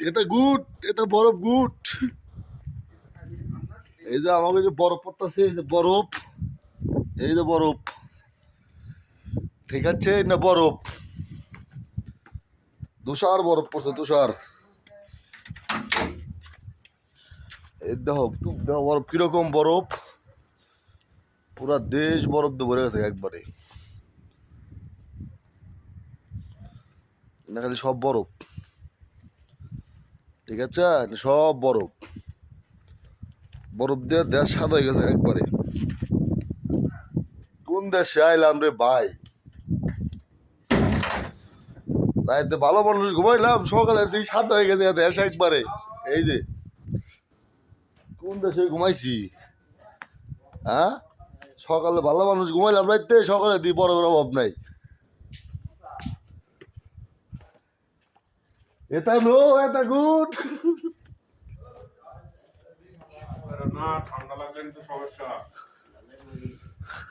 এটা গুড, এটা বরফ গুড। এই যে আমাকে যে বরফ পড়তেছে, এই যে বরফ, এই যে বরফ, ঠিক আছে না? বরফ, তুষার বরফ পড়ছে, তুষার। এই দেখো দেখো বরফ কিরকম বরফ, পুরা দেশ বরফ দিয়ে ভরে গেছে একবারে। না খালি সব বরফ, ঠিক আছে, সব বরফ, বরফ দিয়ে দেশ সাদা হয়ে গেছে একবারে। কোন দেশে আইলাম রে ভাই? রাইতে ভালো মানুষ ঘুমাইলাম, সকালে দিকে সাদা হয়ে গেছে দেশ একবারে। এই যে কোন দেশে ঘুমাইছি? হ্যাঁ, সকালে ভালো মানুষ ঘুমাইলাম, রাইতে সকালে দিয়ে বরফের অভাব নাই। এটা নো, এটা গুড। না ঠান্ডা লাগলে তো সমস্যা।